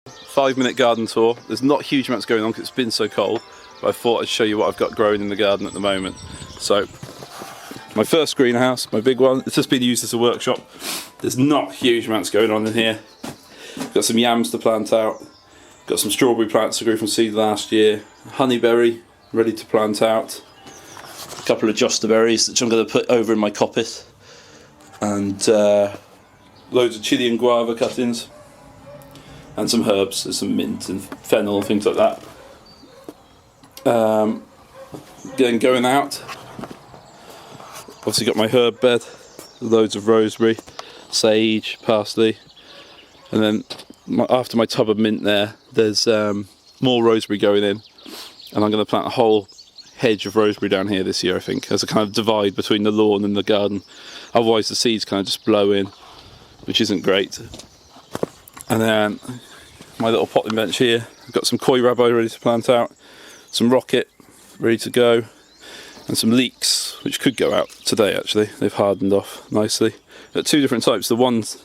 5-minute garden tour. There's not huge amounts going on because it's been so cold, but I thought I'd show you what I've got growing in the garden at the moment. So, my first greenhouse, my big one, it's just been used as a workshop. There's not huge amounts going on in here. Got some yams to plant out. Got some strawberry plants that grew from seed last year. Honeyberry ready to plant out. A couple of joster berries which I'm going to put over in my coppice. And loads of chili and guava cuttings. And some herbs, there's some mint and fennel, things like that. Then going out, obviously got my herb bed, loads of rosemary, sage, parsley, and then after my tub of mint there's more rosemary going in, and I'm going to plant a whole hedge of rosemary down here this year, I think, as a kind of divide between the lawn and the garden. Otherwise the seeds kind of just blow in, which isn't great. And then my little potting bench here, I've got some koi rabbi ready to plant out, some rocket ready to go, and some leeks which could go out today actually. They've hardened off nicely. Got two different types. The one's,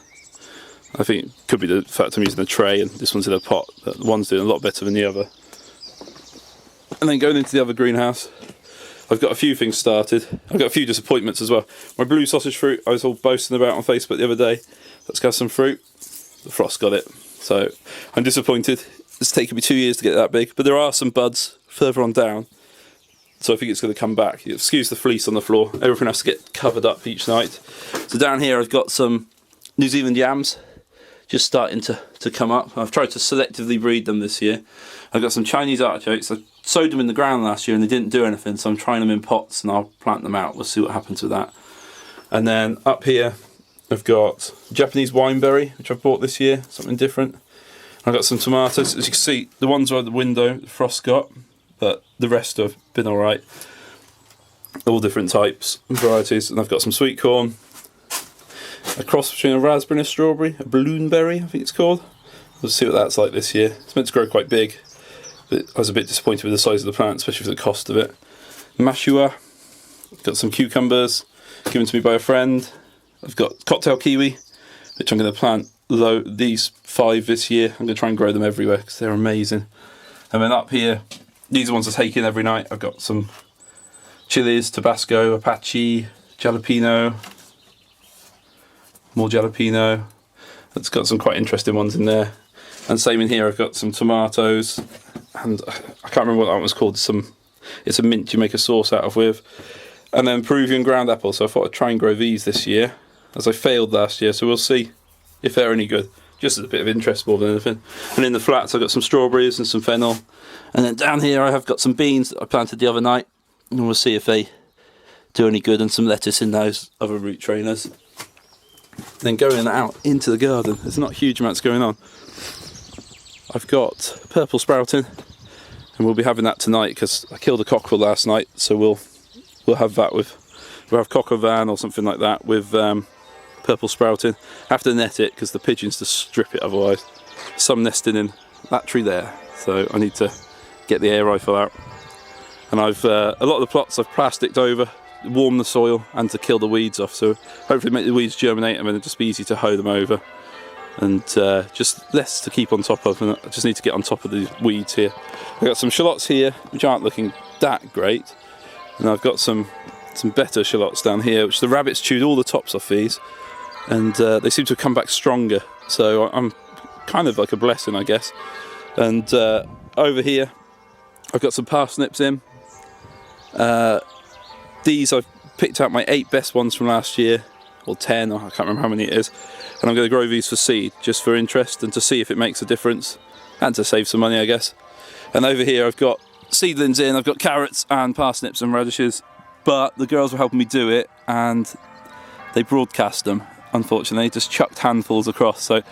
I think it could be the fact I'm using a tray and this one's in a pot, but the one's doing a lot better than the other. And then going into the other greenhouse, I've got a few things started. I've got a few disappointments as well. My blue sausage fruit, I was all boasting about on Facebook the other day. Let's have some fruit. The frost got it, so I'm disappointed. It's taken me 2 years to get that big, but there are some buds further on down, so I think it's going to come back. Excuse the fleece on the floor, everything has to get covered up each night. So down here I've got some New Zealand yams just starting to come up. I've tried to selectively breed them this year. I've got some Chinese artichokes. I sowed them in the ground last year and they didn't do anything, so I'm trying them in pots and I'll plant them out. We'll see what happens with that. And then up here I've got Japanese wineberry, which I've bought this year, something different. I've got some tomatoes. As you can see, the ones are at the window, the frost got, but the rest have been alright. All different types and varieties. And I've got some sweet corn, a cross between a raspberry and a strawberry, a balloonberry I think it's called. We'll see what that's like this year. It's meant to grow quite big, but I was a bit disappointed with the size of the plant, especially for the cost of it. Mashua, got some cucumbers given to me by a friend. I've got cocktail kiwi, which I'm going to plant these 5 this year. I'm going to try and grow them everywhere because they're amazing. And then up here, these are ones I take in every night. I've got some chilies, Tabasco, Apache, jalapeno, more jalapeno. It's got some quite interesting ones in there. And same in here, I've got some tomatoes, and I can't remember what that one was called. It's a mint you make a sauce out of with. And then Peruvian ground apple, so I thought I'd try and grow these this year, as I failed last year, so we'll see if they're any good. Just as a bit of interest more than anything. And in the flats I've got some strawberries and some fennel. And then down here I have got some beans that I planted the other night, and we'll see if they do any good, and some lettuce in those other root trainers. Then going out into the garden, there's not huge amounts going on. I've got purple sprouting, and we'll be having that tonight because I killed a cockerel last night, so we'll have that we'll have cocker van or something like that with purple sprouting. I have to net it because the pigeons just strip it otherwise. Some nesting in that tree there, so I need to get the air rifle out. And I've a lot of the plots I've plasticked over, warm the soil and to kill the weeds off, so hopefully make the weeds germinate and then it'll just be easy to hoe them over, and just less to keep on top of, and I just need to get on top of these weeds here. I've got some shallots here which aren't looking that great, and I've got some better shallots down here which the rabbits chewed all the tops off these, and they seem to have come back stronger, so I'm kind of like a blessing, I guess. And over here I've got some parsnips in. These I've picked out my 8 best ones from last year, or 10, or I can't remember how many it is, and I'm going to grow these for seed, just for interest and to see if it makes a difference, and to save some money I guess. And over here I've got seedlings in, I've got carrots and parsnips and radishes, but the girls were helping me do it and they broadcast them, unfortunately, just chucked handfuls across, so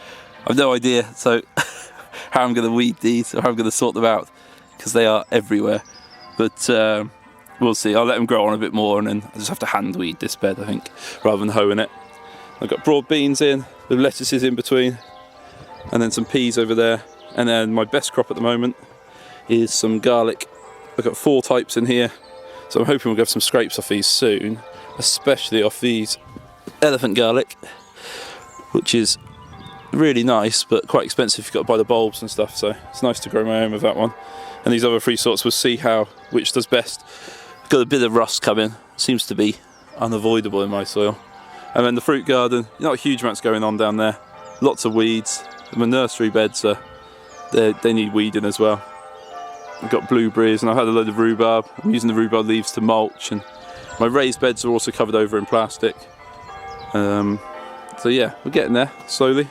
I've no idea how I'm going to weed these or how I'm going to sort them out, because they are everywhere. But we'll see. I'll let them grow on a bit more, and then I just have to hand weed this bed, I think, rather than hoeing it. I've got broad beans in, with lettuces in between, and then some peas over there. And then my best crop at the moment is some garlic. I've got 4 types in here, so I'm hoping we'll get some scrapes off these soon, especially off these elephant garlic, which is really nice, but quite expensive. You've got to buy the bulbs and stuff, so it's nice to grow my own with that one. And these other 3 sorts, we'll see which does best. Got a bit of rust coming, seems to be unavoidable in my soil. And then the fruit garden, not huge amounts going on down there. Lots of weeds. My nursery beds they need weeding as well. I've got blueberries, and I've had a load of rhubarb. I'm using the rhubarb leaves to mulch, and my raised beds are also covered over in plastic. So yeah, we're getting there slowly.